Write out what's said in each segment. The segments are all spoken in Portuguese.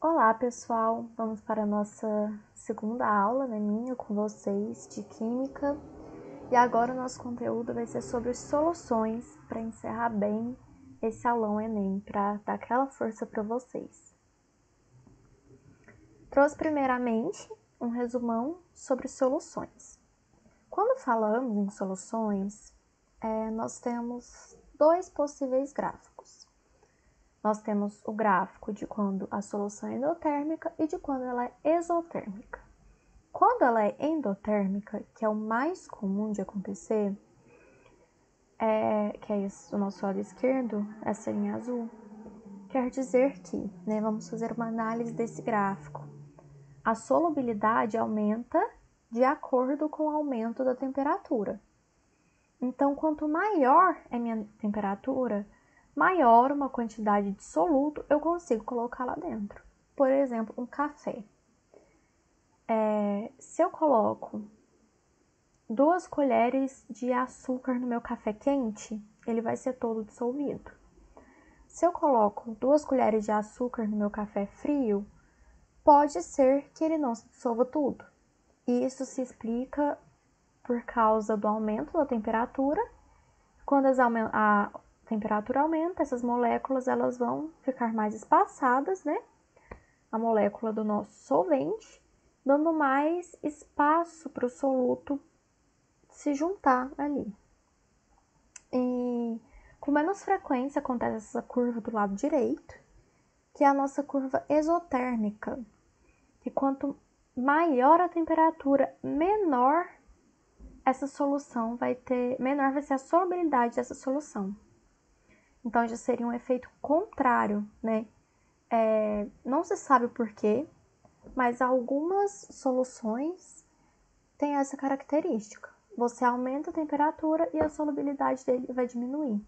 Olá, pessoal! Vamos para a nossa segunda aula, minha com vocês, de Química. E agora o nosso conteúdo vai ser sobre soluções para encerrar bem esse aulão Enem, para dar aquela força para vocês. Trouxe primeiramente um resumão sobre soluções. Quando falamos em soluções, nós temos dois possíveis gráficos. Nós temos o gráfico de quando a solução é endotérmica e de quando ela é exotérmica. Quando ela é endotérmica, que é o mais comum de acontecer, que é esse, o nosso lado esquerdo, essa linha azul, quer dizer que, vamos fazer uma análise desse gráfico. A solubilidade aumenta de acordo com o aumento da temperatura. Então, quanto maior é minha temperatura, maior uma quantidade de soluto eu consigo colocar lá dentro. Por exemplo, um café. Se eu coloco 2 colheres de açúcar no meu café quente, ele vai ser todo dissolvido. Se eu coloco 2 colheres de açúcar no meu café frio, pode ser que ele não se dissolva tudo. E isso se explica por causa do aumento da temperatura. Quando a temperatura aumenta, essas moléculas elas vão ficar mais espaçadas, A molécula do nosso solvente, dando mais espaço para o soluto se juntar ali. E com menos frequência acontece essa curva do lado direito, que é a nossa curva exotérmica. E quanto maior a temperatura, menor essa solução vai ter, menor vai ser a solubilidade dessa solução. Então já seria um efeito contrário, não se sabe o porquê, mas algumas soluções têm essa característica. Você aumenta a temperatura e a solubilidade dele vai diminuir.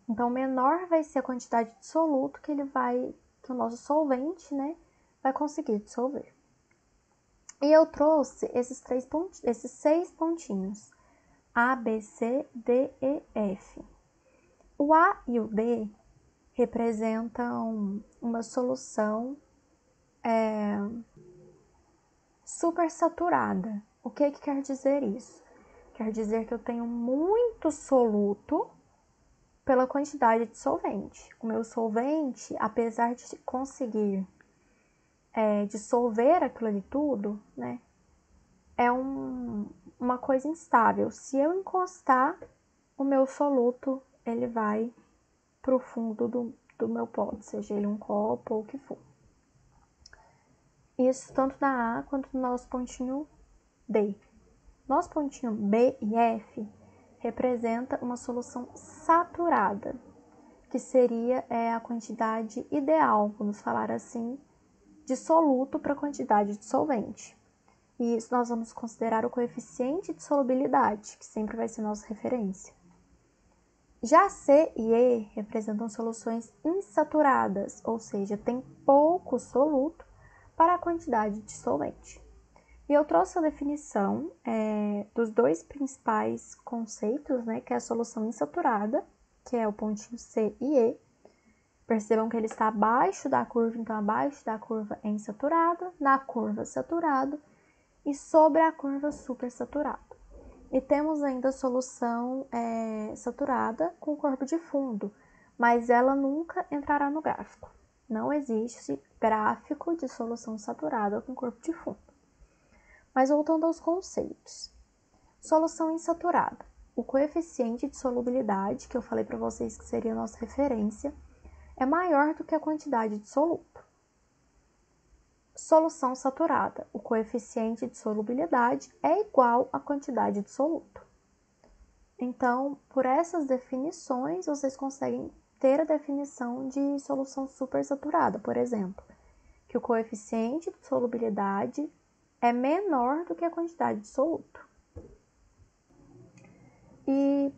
Então, menor vai ser a quantidade de soluto que o nosso solvente, vai conseguir dissolver. E eu trouxe esses 6 pontinhos, A, B, C, D, E, F. O A e o D representam uma solução supersaturada. O que quer dizer isso? Quer dizer que eu tenho muito soluto pela quantidade de solvente. O meu solvente, apesar de conseguir dissolver aquilo ali tudo, é uma coisa instável. Se eu encostar, o meu soluto, ele vai para o fundo do meu pote, seja ele um copo ou o que for. Isso tanto na A quanto no nosso pontinho D. Nosso pontinho B e F representa uma solução saturada, que seria a quantidade ideal, vamos falar assim, de soluto para a quantidade de solvente. E isso nós vamos considerar o coeficiente de solubilidade, que sempre vai ser nossa referência. Já C e E representam soluções insaturadas, ou seja, tem pouco soluto para a quantidade de solvente. E eu trouxe a definição dos dois principais conceitos, que é a solução insaturada, que é o pontinho C e E. Percebam que ele está abaixo da curva, então abaixo da curva é insaturado, na curva saturado e sobre a curva supersaturado. E temos ainda a solução saturada com corpo de fundo, mas ela nunca entrará no gráfico. Não existe gráfico de solução saturada com corpo de fundo. Mas voltando aos conceitos. Solução insaturada. O coeficiente de solubilidade, que eu falei para vocês que seria a nossa referência, é maior do que a quantidade de soluto. Solução saturada. O coeficiente de solubilidade é igual à quantidade de soluto. Então, por essas definições, vocês conseguem ter a definição de solução supersaturada, por exemplo, que o coeficiente de solubilidade é menor do que a quantidade de soluto. E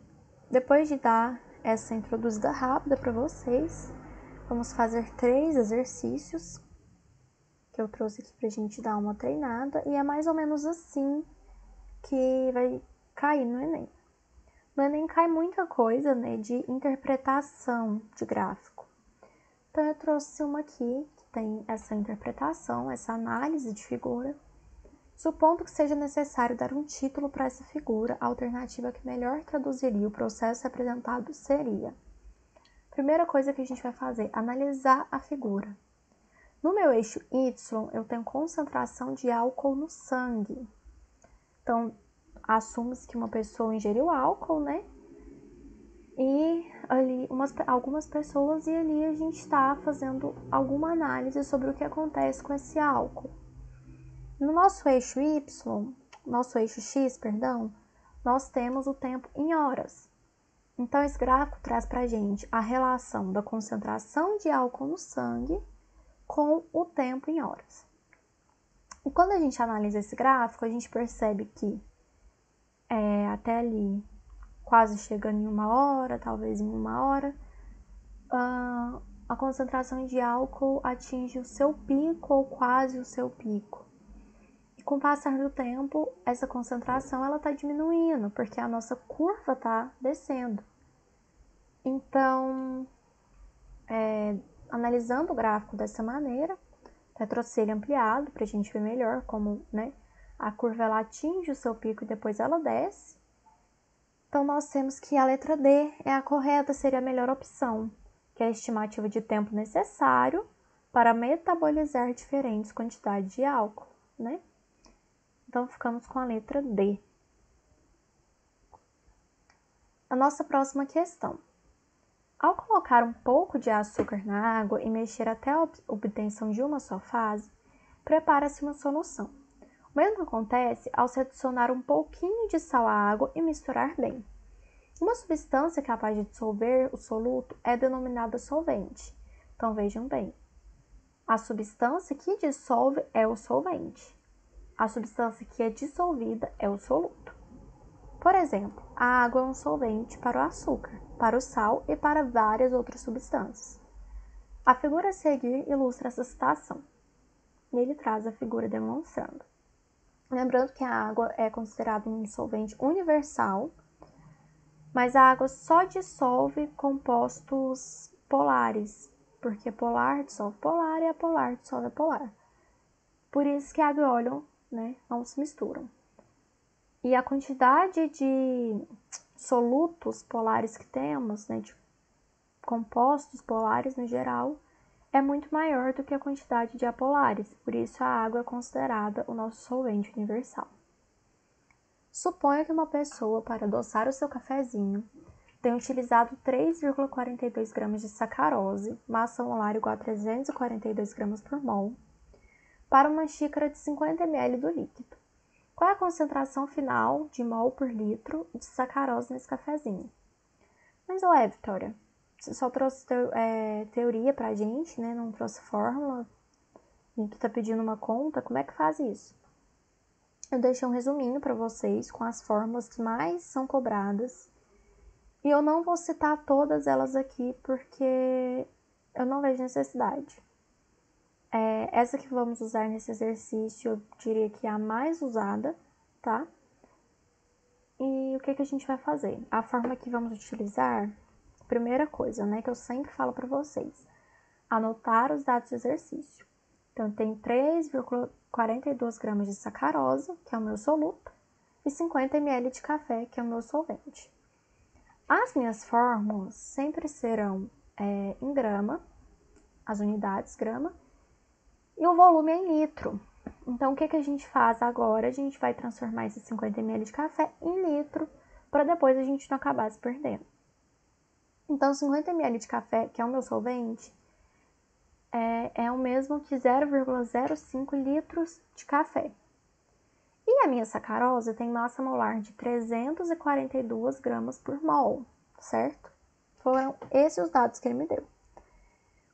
depois de dar essa introduzida rápida para vocês, vamos fazer 3 exercícios que eu trouxe aqui pra gente dar uma treinada, e é mais ou menos assim que vai cair no Enem. No Enem cai muita coisa, de interpretação de gráfico. Então eu trouxe uma aqui, que tem essa interpretação, essa análise de figura, supondo que seja necessário dar um título para essa figura, a alternativa que melhor traduziria o processo representado seria: primeira coisa que a gente vai fazer, analisar a figura. No meu eixo Y, eu tenho concentração de álcool no sangue. Então, assume-se que uma pessoa ingeriu álcool, né? E ali, algumas pessoas, e ali a gente está fazendo alguma análise sobre o que acontece com esse álcool. No nosso eixo Y, nosso eixo X, perdão, nós temos o tempo em horas. Então, esse gráfico traz para a gente a relação da concentração de álcool no sangue com o tempo em horas. E quando a gente analisa esse gráfico, a gente percebe que até ali, quase chegando em 1 hora, talvez em 1 hora, a concentração de álcool atinge o seu pico ou quase o seu pico. E com o passar do tempo, essa concentração está diminuindo, porque a nossa curva está descendo. Então, analisando o gráfico dessa maneira, até trouxe ele ampliado para a gente ver melhor como, né, a curva ela atinge o seu pico e depois ela desce. Então, nós temos que a letra D é a correta, seria a melhor opção, que é a estimativa de tempo necessário para metabolizar diferentes quantidades de álcool, né? Então, ficamos com a letra D. A nossa próxima questão. Ao colocar um pouco de açúcar na água e mexer até a obtenção de uma só fase, prepara-se uma solução. O mesmo acontece ao se adicionar um pouquinho de sal à água e misturar bem. Uma substância capaz de dissolver o soluto é denominada solvente. Então, vejam bem. A substância que dissolve é o solvente. A substância que é dissolvida é o soluto. Por exemplo, a água é um solvente para o açúcar, para o sal e para várias outras substâncias. A figura a seguir ilustra essa citação. E ele traz a figura demonstrando. Lembrando que a água é considerada um solvente universal, mas a água só dissolve compostos polares, porque polar dissolve polar e apolar dissolve apolar. Por isso que água e óleo, né, não se misturam. E a quantidade de solutos polares que temos, né, de compostos polares no geral, é muito maior do que a quantidade de apolares, por isso a água é considerada o nosso solvente universal. Suponha que uma pessoa, para adoçar o seu cafezinho, tenha utilizado 3,42 gramas de sacarose, massa molar igual a 342 gramas por mol, para uma xícara de 50 ml do líquido. Qual é a concentração final de mol por litro de sacarose nesse cafezinho? Mas, Vitória, você só trouxe teoria pra gente, né? Não trouxe fórmula. E tu tá pedindo uma conta, como é que faz isso? Eu deixei um resuminho para vocês com as fórmulas que mais são cobradas. E eu não vou citar todas elas aqui porque eu não vejo necessidade. Essa que vamos usar nesse exercício, eu diria que é a mais usada, tá? E o que a gente vai fazer? A forma que vamos utilizar, primeira coisa, né, que eu sempre falo para vocês, anotar os dados do exercício. Então, tem 3,42 gramas de sacarose, que é o meu soluto, e 50 ml de café, que é o meu solvente. As minhas fórmulas sempre serão em grama, as unidades grama, e o volume é em litro. Então, o que a gente faz agora? A gente vai transformar esses 50 ml de café em litro, para depois a gente não acabar se perdendo. Então, 50 ml de café, que é o meu solvente, é o mesmo que 0,05 litros de café. E a minha sacarose tem massa molar de 342 gramas por mol, certo? Foram esses os dados que ele me deu.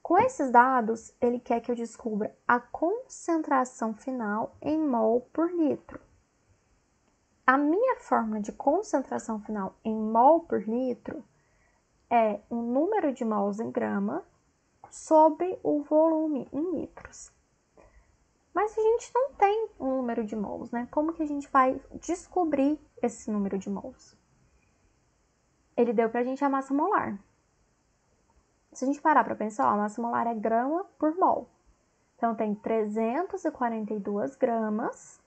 Com esses dados, ele quer que eu descubra a concentração final em mol por litro. A minha fórmula de concentração final em mol por litro é o número de mols em grama sobre o volume em litros. Mas a gente não tem um número de mols, né? Como que a gente vai descobrir esse número de mols? Ele deu pra gente a massa molar. Se a gente parar para pensar, a massa molar é grama por mol. Então, tem 342 gramas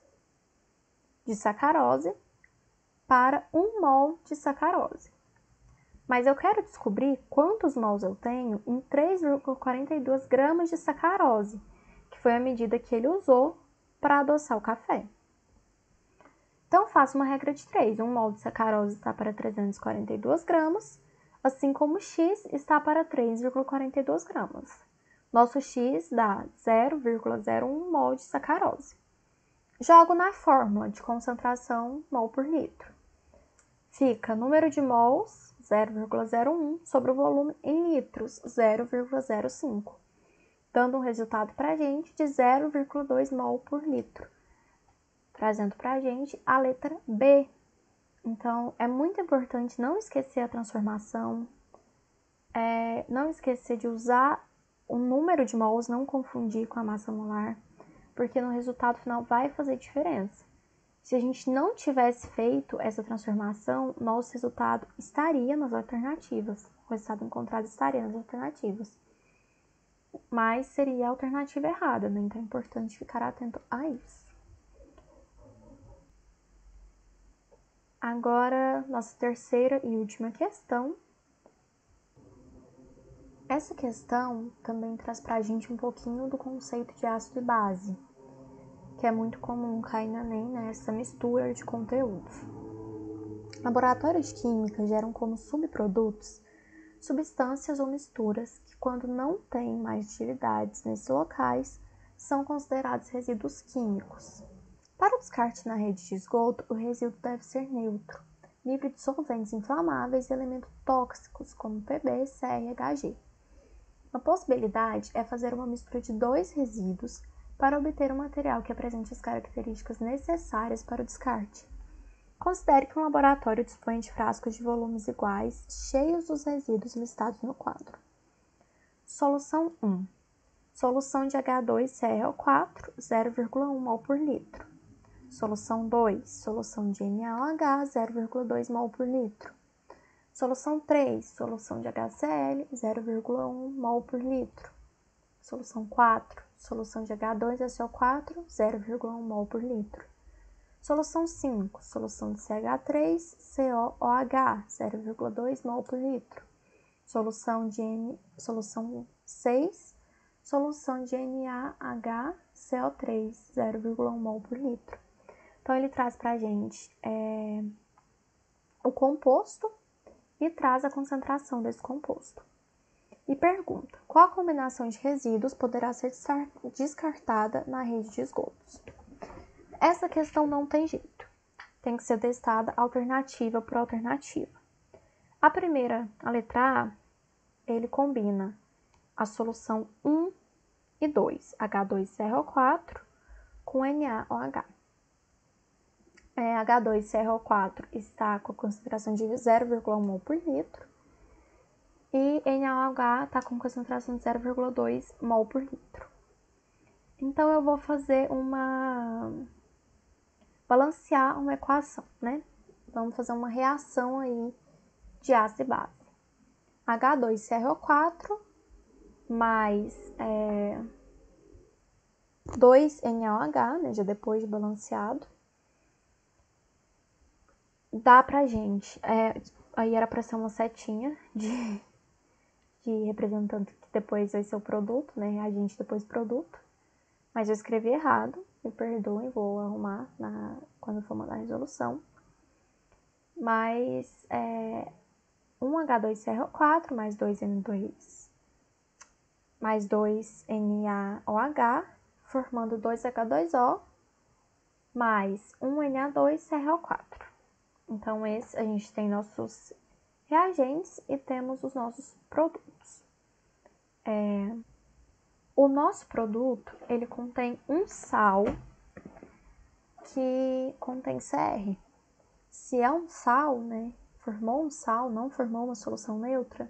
de sacarose para 1 mol de sacarose. Mas eu quero descobrir quantos mols eu tenho em 3,42 gramas de sacarose, que foi a medida que ele usou para adoçar o café. Então, eu faço uma regra de 3. 1 mol de sacarose está para 342 gramas, assim como x está para 3,42 gramas. Nosso x dá 0,01 mol de sacarose. Jogo na fórmula de concentração mol por litro. Fica número de mols, 0,01, sobre o volume em litros, 0,05, dando um resultado para a gente de 0,2 mol por litro, trazendo para a gente a letra B. Então, é muito importante não esquecer a transformação, não esquecer de usar o número de mols, não confundir com a massa molar, porque no resultado final vai fazer diferença. Se a gente não tivesse feito essa transformação, nosso resultado estaria nas alternativas. O resultado encontrado estaria nas alternativas. Mas seria a alternativa errada, né? Então é importante ficar atento a isso. Agora, nossa terceira e última questão. Essa questão também traz pra gente um pouquinho do conceito de ácido e base, que é muito comum cair no Enem, né? Essa mistura de conteúdos. Laboratórios de química geram como subprodutos substâncias ou misturas que, quando não têm mais utilidades nesses locais, são considerados resíduos químicos. Para o descarte na rede de esgoto, o resíduo deve ser neutro, livre de solventes inflamáveis e elementos tóxicos como PB, CR e HG. Uma possibilidade é fazer uma mistura de 2 resíduos para obter um material que apresente as características necessárias para o descarte. Considere que um laboratório dispõe de frascos de volumes iguais, cheios dos resíduos listados no quadro. Solução 1. Solução de H2CrO4, 0,1 mol por litro. Solução 2. Solução de NaOH, 0,2 mol por litro. Solução 3. Solução de HCl, 0,1 mol por litro. Solução 4. Solução de H2SO4, 0,1 mol por litro. Solução 5, solução de CH3COOH, 0,2 mol por litro. Solução 6, solução de NaHCO3, 0,1 mol por litro. Então, ele traz para a gente o composto e traz a concentração desse composto. E pergunta, qual a combinação de resíduos poderá ser descartada na rede de esgotos? Essa questão não tem jeito, tem que ser testada alternativa por alternativa. A primeira, a letra A, ele combina a solução 1 e 2, H2CrO4 com NaOH. H2CrO4 está com a concentração de 0,1 mol por litro e NaOH está com concentração de 0,2 mol por litro. Então, eu vou fazer balancear uma equação, né? Vamos fazer uma reação aí de ácido e base. H2CrO4 mais 2NaOH, né? Já depois de balanceado. Dá pra gente, aí era pra ser uma setinha de representante que depois vai ser o produto, né? Reagente depois produto. Mas eu escrevi errado, me perdoem, vou arrumar quando for mandar a resolução. Mas 1H2CrO4 mais 2N2 mais 2NaOH, formando 2H2O mais 1Na2CrO4. Então, a gente tem nossos reagentes e temos os nossos produtos. O nosso produto, ele contém um sal que contém Cr. Se é um sal, né, formou um sal, não formou uma solução neutra,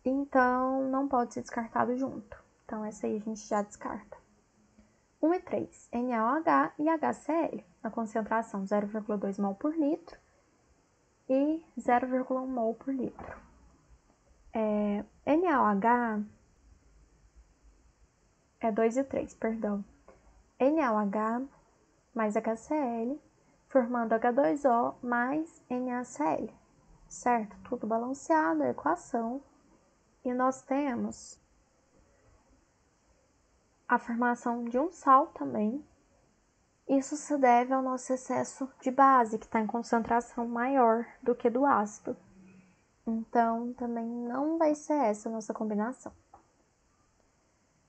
então não pode ser descartado junto. Então, essa aí a gente já descarta. 1 e 3, NaOH e HCl, a concentração 0,2 mol por litro e 0,1 mol por litro. NaOH é 2 e 3, perdão. NaOH mais HCl, formando H2O mais NaCl, certo? Tudo balanceado, a equação. E nós temos a formação de um sal também. Isso se deve ao nosso excesso de base, que está em concentração maior do que do ácido. Então, também não vai ser essa a nossa combinação.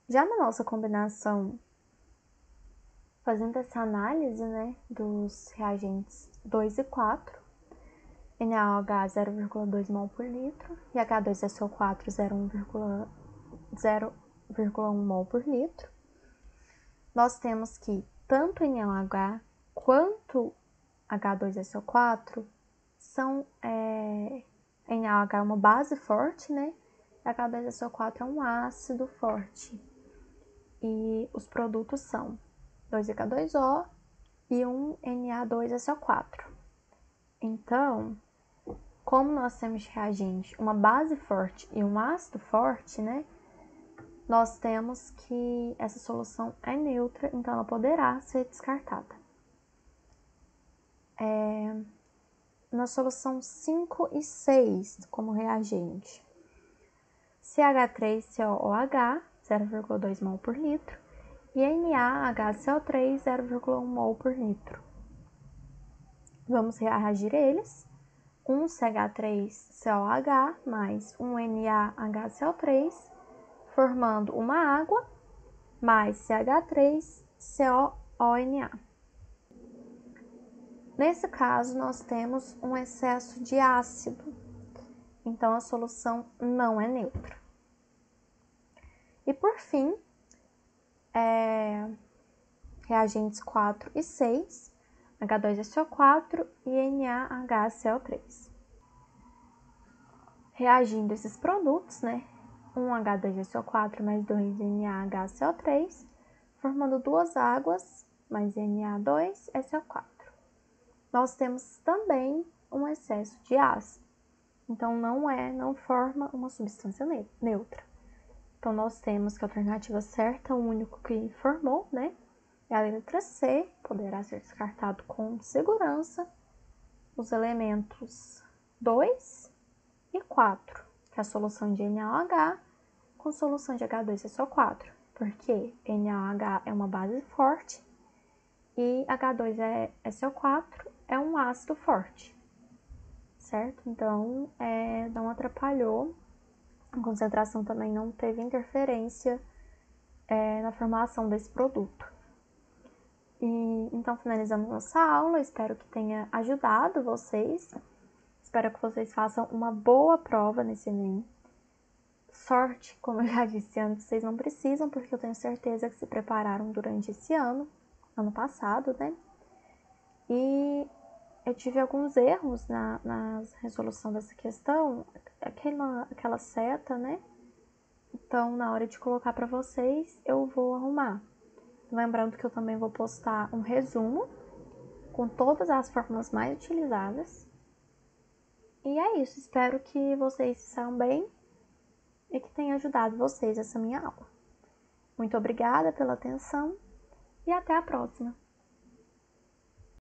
Já na nossa combinação, fazendo essa análise, né, dos reagentes 2 e 4, NaOH 0,2 mol por litro e H2SO4 0,1 mol por litro, nós temos que tanto NaOH quanto H2SO4 são NaOH é uma base forte, né? H2SO4 é um ácido forte. E os produtos são 2H2O e um Na2SO4. Então, como nós temos de reagente uma base forte e um ácido forte, né? Nós temos que essa solução é neutra, então ela poderá ser descartada. Na solução 5 e 6, como reagente, CH3COOH, 0,2 mol por litro, e NaHCO3, 0,1 mol por litro. Vamos reagir eles. Um CH3COH mais um NaHCO3, formando uma água, mais CH3COONA. Nesse caso, nós temos um excesso de ácido, então a solução não é neutra. E por fim, reagentes 4 e 6, H2SO4 e NaHCO3. Reagindo esses produtos, né, um H2SO4 mais 2 NaHCO3, formando duas águas, mais Na2SO4. Nós temos também um excesso de ácido, então não forma uma substância neutra. Então, nós temos que a alternativa certa, o único que formou, né, é a letra C, poderá ser descartado com segurança os elementos 2 e 4, que é a solução de NaOH com solução de H2SO4, porque NaOH é uma base forte e H2SO4 é um ácido forte, certo? Então, não atrapalhou, a concentração também não teve interferência na formação desse produto. E então finalizamos nossa aula, espero que tenha ajudado vocês, espero que vocês façam uma boa prova nesse Enem. Sorte, como eu já disse antes, vocês não precisam, porque eu tenho certeza que se prepararam durante esse ano passado, né? E eu tive alguns erros na resolução dessa questão, aquela seta, né? Então, na hora de colocar para vocês, eu vou arrumar. Lembrando que eu também vou postar um resumo com todas as fórmulas mais utilizadas. E é isso, espero que vocês saiam bem e que tenha ajudado vocês essa minha aula. Muito obrigada pela atenção e até a próxima!